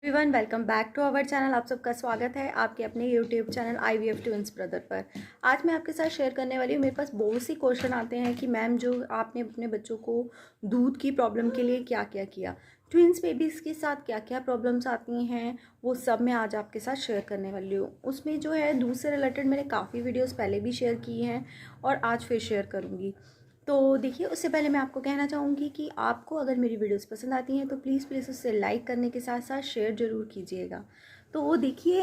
Everyone welcome back to our channel. आप सबका स्वागत है आपके अपने YouTube channel IVF twins brother पर। आज मैं आपके साथ शेयर करने वाली हूँ, मेरे पास बहुत सी क्वेश्चन आते हैं कि मैम जो आपने अपने बच्चों को दूध की प्रॉब्लम के लिए क्या क्या किया, ट्विंस बेबीज़ के साथ क्या क्या प्रॉब्लम्स आती हैं, वो सब मैं आज आपके साथ शेयर करने वाली हूँ। उसमें जो है दूध से रिलेटेड मैंने काफ़ी वीडियोज़ पहले भी शेयर की हैं और आज फिर शेयर करूँगी। तो देखिए, उससे पहले मैं आपको कहना चाहूँगी कि आपको अगर मेरी वीडियोस पसंद आती हैं तो प्लीज़ उससे लाइक करने के साथ साथ शेयर ज़रूर कीजिएगा। तो वो देखिए,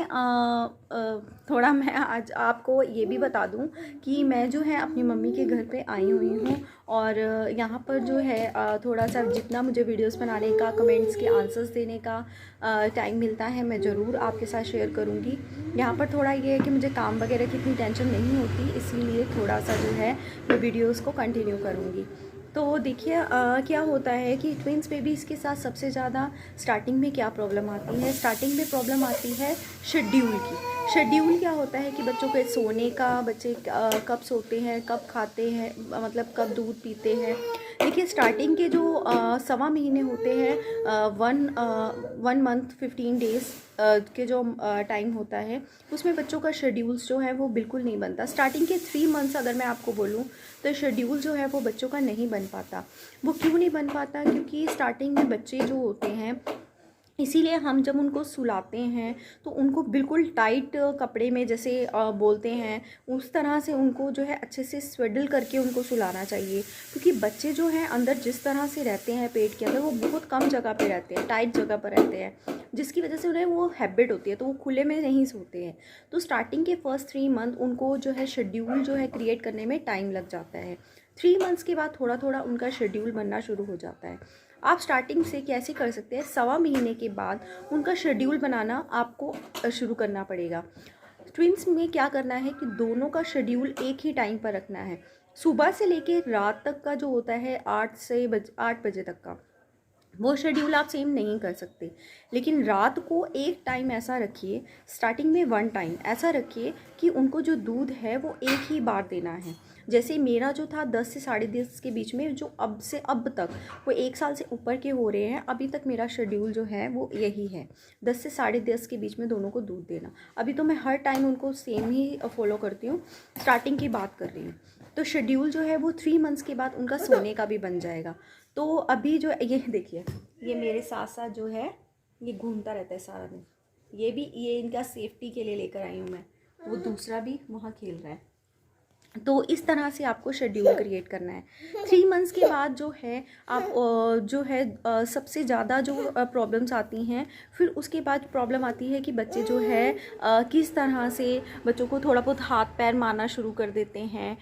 थोड़ा मैं आज आपको ये भी बता दूं कि मैं जो है अपनी मम्मी के घर पे आई हुई हूँ और यहाँ पर जो है थोड़ा सा जितना मुझे वीडियोस बनाने का, कमेंट्स के आंसर्स देने का टाइम मिलता है मैं ज़रूर आपके साथ शेयर करूँगी। यहाँ पर थोड़ा ये है कि मुझे काम वगैरह की इतनी टेंशन नहीं होती, इसीलिए थोड़ा सा जो है मैं वीडियोस को कंटिन्यू करूँगी। तो देखिए, क्या होता है कि ट्विंस बेबीज़ के साथ सबसे ज़्यादा स्टार्टिंग में क्या प्रॉब्लम आती है। स्टार्टिंग में प्रॉब्लम आती है शेड्यूल की। शेड्यूल क्या होता है कि बच्चों के सोने का, बच्चे कब सोते हैं, कब खाते हैं, मतलब कब दूध पीते हैं। देखिए, स्टार्टिंग के जो 1.25 महीने होते हैं, 1 मंथ 15 डेज़ के जो टाइम होता है, उसमें बच्चों का शेड्यूल्स जो है वो बिल्कुल नहीं बनता। स्टार्टिंग के 3 मंथ्स अगर मैं आपको बोलूँ तो शेड्यूल जो है वो बच्चों का नहीं बन पाता। वो क्यों नहीं बन पाता? क्योंकि स्टार्टिंग में बच्चे जो होते हैं, इसीलिए हम जब उनको सुलाते हैं तो उनको बिल्कुल टाइट कपड़े में, जैसे बोलते हैं, उस तरह से उनको जो है अच्छे से स्वेडल करके उनको सुलाना चाहिए। क्योंकि बच्चे जो हैं अंदर जिस तरह से रहते हैं पेट के अंदर, वो बहुत कम जगह पे रहते हैं, टाइट जगह पर रहते हैं, जिसकी वजह से उन्हें वो हैबिट होती है, तो वो खुले में नहीं सोते हैं। तो स्टार्टिंग के फर्स्ट 3 मंथ उनको जो है शेड्यूल जो है क्रिएट करने में टाइम लग जाता है। 3 मंथ्स के बाद थोड़ा थोड़ा उनका शेड्यूल बनना शुरू हो जाता है। आप स्टार्टिंग से कैसे कर सकते हैं, 1.25 महीने के बाद उनका शेड्यूल बनाना आपको शुरू करना पड़ेगा। ट्विंस में क्या करना है कि दोनों का शेड्यूल एक ही टाइम पर रखना है। सुबह से लेके रात तक का जो होता है 8 बजे तक का, वो शेड्यूल आप सेम नहीं कर सकते। लेकिन रात को एक टाइम ऐसा रखिए, स्टार्टिंग में 1 टाइम ऐसा रखिए कि उनको जो दूध है वो एक ही बार देना है। जैसे मेरा जो था 10 से 10.5 के बीच में, जो अब से अब तक वो 1 साल से ऊपर के हो रहे हैं, अभी तक मेरा शेड्यूल जो है वो यही है, 10 से 10.5 के बीच में दोनों को दूध देना। अभी तो मैं हर टाइम उनको सेम ही फॉलो करती हूँ, स्टार्टिंग की बात कर रही हूँ। तो शेड्यूल जो है वो 3 मंथ्स के बाद उनका सोने का भी बन जाएगा। तो अभी जो ये देखिए, ये मेरे साथ साथ जो है ये घूमता रहता है सारा दिन। ये इनका सेफ्टी के लिए लेकर आई हूँ मैं। वो दूसरा भी वहाँ खेल रहा है। तो इस तरह से आपको शेड्यूल क्रिएट करना है। 3 मंथ्स के बाद जो है आप जो है सबसे ज़्यादा जो प्रॉब्लम्स आती हैं, फिर उसके बाद प्रॉब्लम आती है कि बच्चे जो है किस तरह से बच्चों को थोड़ा बहुत हाथ पैर मारना शुरू कर देते हैं।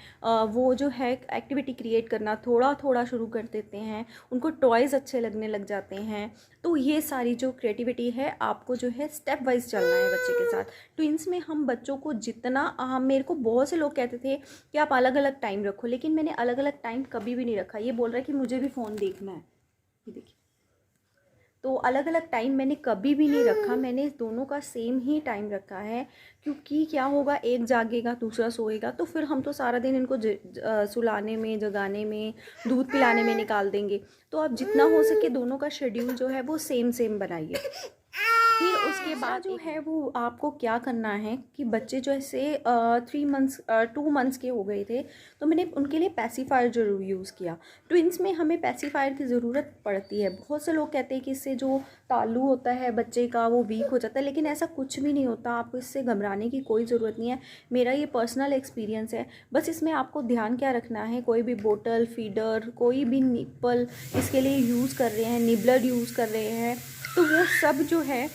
वो जो है एक्टिविटी क्रिएट करना थोड़ा थोड़ा शुरू कर देते हैं, उनको टॉयज़ अच्छे लगने लग जाते हैं। तो ये सारी जो क्रिएटिविटी है, आपको जो है स्टेप वाइज चलना है बच्चे के साथ। ट्विंस में हम बच्चों को जितना मेरे को बहुत से लोग कहते थे कि आप अलग अलग टाइम रखो, लेकिन मैंने अलग अलग टाइम कभी भी नहीं रखा। ये बोल रहा है कि मुझे भी फ़ोन देखना है, ये देखिए। तो अलग अलग टाइम मैंने कभी भी नहीं रखा, मैंने दोनों का सेम ही टाइम रखा है। क्योंकि क्या होगा, एक जागेगा दूसरा सोएगा, तो फिर हम तो सारा दिन इनको सुलाने में, जगाने में, दूध पिलाने में निकाल देंगे। तो आप जितना हो सके दोनों का शेड्यूल जो है वो सेम सेम बनाइए। फिर उसके बाद जो है वो आपको क्या करना है कि बच्चे जो ऐसे 2 मंथ्स के हो गए थे, तो मैंने उनके लिए पैसिफायर ज़रूर यूज़ किया। ट्विंस में हमें पैसिफायर की ज़रूरत पड़ती है। बहुत से लोग कहते हैं कि इससे जो तालू होता है बच्चे का वो वीक हो जाता है, लेकिन ऐसा कुछ भी नहीं होता। आपको इससे घबराने की कोई ज़रूरत नहीं है, मेरा ये पर्सनल एक्सपीरियंस है। बस इसमें आपको ध्यान क्या रखना है, कोई भी बोतल, फीडर, कोई भी निप्पल इसके लिए यूज़ कर रहे हैं, निबलर यूज़ कर रहे हैं, तो वो सब जो है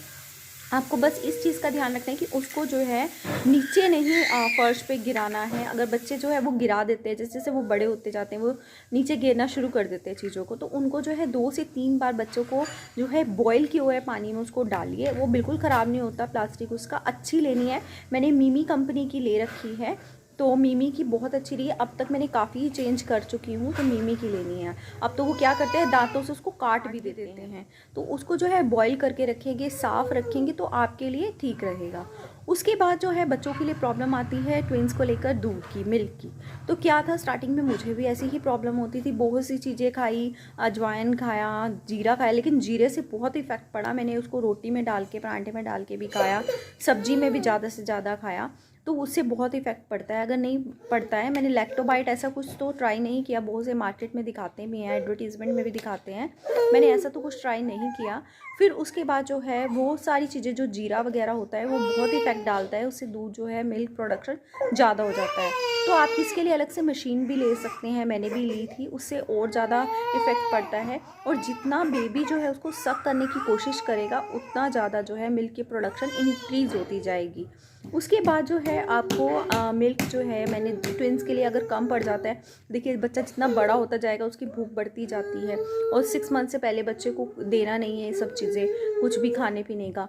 आपको बस इस चीज़ का ध्यान रखना है कि उसको जो है नीचे नहीं फर्श पे गिराना है। अगर बच्चे जो है वो गिरा देते हैं, जैसे जैसे वो बड़े होते जाते हैं वो नीचे गिरना शुरू कर देते हैं चीज़ों को, तो उनको जो है 2 से 3 बार बच्चों को जो है बॉयल किए हुए पानी में उसको डालिए। वो बिल्कुल ख़राब नहीं होता, प्लास्टिक उसका अच्छी लेनी है। मैंने मिमी कंपनी की ले रखी है, तो मिमी की बहुत अच्छी रही है। अब तक मैंने काफ़ी चेंज कर चुकी हूँ, तो मिमी की लेनी है। अब तो वो क्या करते हैं, दांतों से उसको काट भी देते हैं। तो उसको जो है बॉईल करके रखेंगे, साफ़ रखेंगे, तो आपके लिए ठीक रहेगा। उसके बाद जो है बच्चों के लिए प्रॉब्लम आती है ट्विंस को लेकर दूध की, मिल्क की। तो क्या था, स्टार्टिंग में मुझे भी ऐसी ही प्रॉब्लम होती थी, बहुत सी चीज़ें खाई, अजवाइन खाया, जीरा खाया, लेकिन जीरे से बहुत इफेक्ट पड़ा। मैंने उसको रोटी में डाल के, पराठे में डाल के भी खाया, सब्जी में भी ज़्यादा से ज़्यादा खाया, तो उससे बहुत इफेक्ट पड़ता है। अगर नहीं पड़ता है, मैंने लैक्टोबाइट ऐसा कुछ तो ट्राई नहीं किया, बहुत से मार्केट में दिखाते भी हैं, एडवर्टीजमेंट में भी दिखाते हैं, मैंने ऐसा तो कुछ ट्राई नहीं किया। फिर उसके बाद जो है वो सारी चीज़ें, जो जीरा वगैरह होता है वो बहुत इफेक्ट डालता है, उससे दूध जो है मिल्क प्रोडक्शन ज़्यादा हो जाता है। तो आप इसके लिए अलग से मशीन भी ले सकते हैं, मैंने भी ली थी, उससे और ज़्यादा इफेक्ट पड़ता है। और जितना बेबी जो है उसको सक करने की कोशिश करेगा, उतना ज़्यादा जो है मिल्क की प्रोडक्शन इंक्रीज़ होती जाएगी। उसके बाद जो है आपको मिल्क जो है, मैंने ट्विंस के लिए अगर कम पड़ जाता है, देखिए बच्चा जितना बड़ा होता जाएगा उसकी भूख बढ़ती जाती है, और 6 मंथ से पहले बच्चे को देना नहीं है ये सब चीज़ें, कुछ भी खाने पीने का।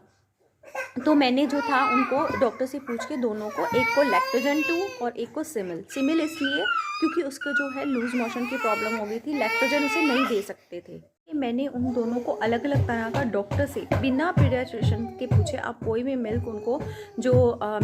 तो मैंने जो था उनको डॉक्टर से पूछ के दोनों को, एक को लैक्टोजन 2 और एक को सिमिल इसलिए क्योंकि उसको जो है लूज मोशन की प्रॉब्लम हो गई थी, लैक्टोजन उसे नहीं दे सकते थे। मैंने उन दोनों को अलग अलग तरह का डॉक्टर से बिना पीडियाट्रिशियन के पूछे, आप कोई भी मिल्क उनको जो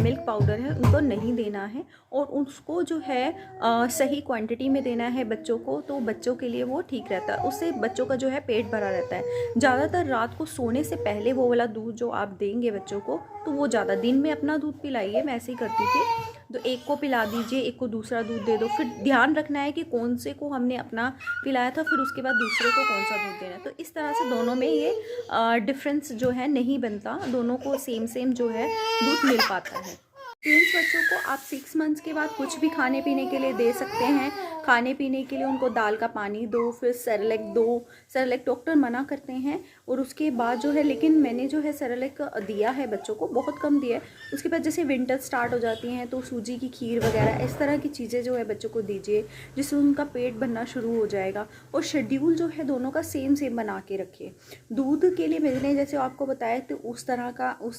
मिल्क पाउडर है उनको नहीं देना है, और उसको जो है सही क्वांटिटी में देना है बच्चों को, तो बच्चों के लिए वो ठीक रहता है, उससे बच्चों का जो है पेट भरा रहता है। ज़्यादातर रात को सोने से पहले वो वाला दूध जो आप देंगे बच्चों को, तो वो ज़्यादा, दिन में अपना दूध पिलाइए, मैं ऐसे ही करती थी, तो एक को पिला दीजिए, एक को दूसरा दूध दे दो, फिर ध्यान रखना है कि कौन से को हमने अपना पिलाया था, फिर उसके बाद दूसरे को कौन सा दूध देना है। तो इस तरह से दोनों में ये डिफरेंस जो है नहीं बनता, दोनों को सेम जो है दूध मिल पाता है। ट्विंस बच्चों को आप 6 मंथ्स के बाद कुछ भी खाने पीने के लिए दे सकते हैं। खाने पीने के लिए उनको दाल का पानी दो, फिर सेरेलैक दो, सेरेलैक डॉक्टर मना करते हैं, और उसके बाद जो है, लेकिन मैंने जो है सेरेलैक दिया है बच्चों को, बहुत कम दिया है। उसके बाद जैसे विंटर स्टार्ट हो जाती हैं तो सूजी की खीर वगैरह इस तरह की चीज़ें जो है बच्चों को दीजिए, जिससे उनका पेट भरना शुरू हो जाएगा। और शेड्यूल जो है दोनों का सेम बना के रखिए। दूध के लिए मैंने जैसे आपको बताया, तो उस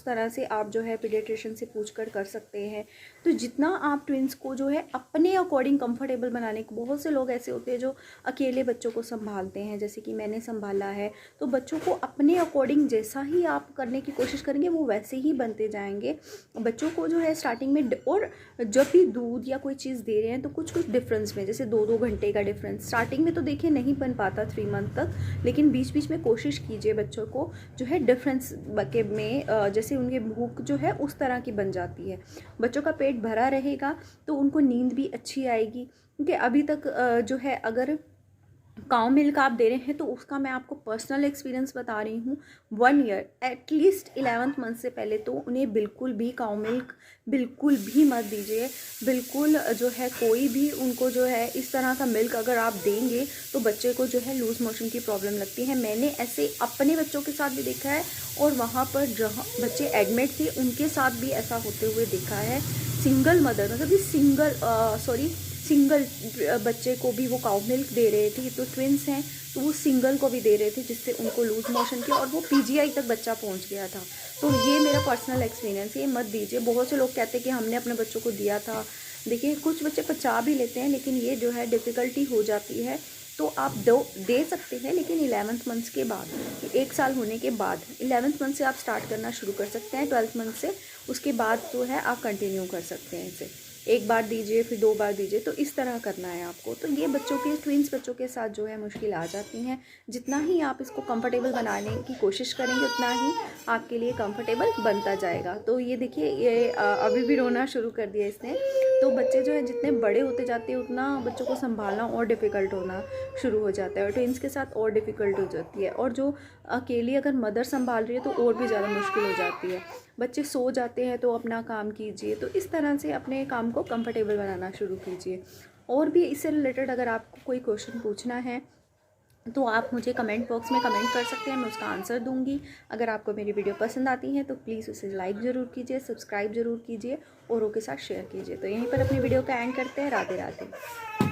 तरह से आप जो है पीडियाट्रिशियन से पूछ कर सकते हैं। तो जितना आप ट्विंस को जो है अपने अकॉर्डिंग कंफर्टेबल बनाने को, बहुत से लोग ऐसे होते हैं जो अकेले बच्चों को संभालते हैं, जैसे कि मैंने संभाला है, तो बच्चों को अपने अकॉर्डिंग जैसा ही आप करने की कोशिश करेंगे वो वैसे ही बनते जाएंगे। बच्चों को जो है स्टार्टिंग में, और जब भी दूध या कोई चीज़ दे रहे हैं तो कुछ डिफरेंस में, जैसे 2-2 घंटे का डिफरेंस स्टार्टिंग में तो देखिए नहीं बन पाता 3 मंथ तक, लेकिन बीच बीच में कोशिश कीजिए बच्चों को जो है डिफरेंस के में, जैसे उनकी भूख जो है उस तरह की बन जाती है, बच्चों का पेट भरा रहेगा तो उनको नींद भी अच्छी आएगी। क्योंकि अभी तक जो है अगर काउ मिल्क आप दे रहे हैं, तो उसका मैं आपको पर्सनल एक्सपीरियंस बता रही हूँ, 1 ईयर एटलीस्ट 11th मंथ से पहले तो उन्हें बिल्कुल भी काउ मिल्क बिल्कुल भी मत दीजिए। बिल्कुल जो है कोई भी उनको जो है इस तरह का मिल्क अगर आप देंगे तो बच्चे को जो है लूज़ मोशन की प्रॉब्लम लगती है। मैंने ऐसे अपने बच्चों के साथ भी देखा है, और वहाँ पर जहाँ बच्चे एडमिट थे उनके साथ भी ऐसा होते हुए देखा है। सिंगल मदर, मतलब कि सिंगल बच्चे को भी वो काउ मिल्क दे रहे थे, तो ट्विंस हैं तो वो सिंगल को भी दे रहे थे, जिससे उनको लूज मोशन किया और वो पीजीआई तक बच्चा पहुंच गया था। तो ये मेरा पर्सनल एक्सपीरियंस, ये मत दीजिए। बहुत से लोग कहते हैं कि हमने अपने बच्चों को दिया था, देखिए कुछ बच्चे पचा भी लेते हैं, लेकिन ये जो है डिफ़िकल्टी हो जाती है। तो आप दे सकते हैं, लेकिन 11th मंथ के बाद, 1 साल होने के बाद 11th मंथ से आप स्टार्ट करना शुरू कर सकते हैं, 12th मंथ से, उसके बाद जो है आप कंटिन्यू कर सकते हैं इसे। 1 बार दीजिए, फिर 2 बार दीजिए, तो इस तरह करना है आपको। तो ये बच्चों के, ट्विंस बच्चों के साथ जो है मुश्किल आ जाती हैं। जितना ही आप इसको कंफर्टेबल बनाने की कोशिश करेंगे, उतना ही आपके लिए कंफर्टेबल बनता जाएगा। तो ये देखिए, ये अभी भी रोना शुरू कर दिया इसने। तो बच्चे जो है जितने बड़े होते जाते हैं, उतना बच्चों को संभालना और डिफ़िकल्ट होना शुरू हो जाता है, और ट्विंस के साथ और डिफ़िकल्ट हो जाती है। और जो अकेली अगर मदर संभाल रही है तो और भी ज़्यादा मुश्किल हो जाती है। बच्चे सो जाते हैं तो अपना काम कीजिए। तो इस तरह से अपने काम को कंफर्टेबल बनाना शुरू कीजिए। और भी इससे रिलेटेड अगर आपको कोई क्वेश्चन पूछना है तो आप मुझे कमेंट बॉक्स में कमेंट कर सकते हैं, मैं उसका आंसर दूंगी। अगर आपको मेरी वीडियो पसंद आती है तो प्लीज़ उसे लाइक ज़रूर कीजिए, सब्सक्राइब ज़रूर कीजिए, औरों के साथ शेयर कीजिए। तो यहीं पर अपनी वीडियो का एंड करते हैं। राधे राधे।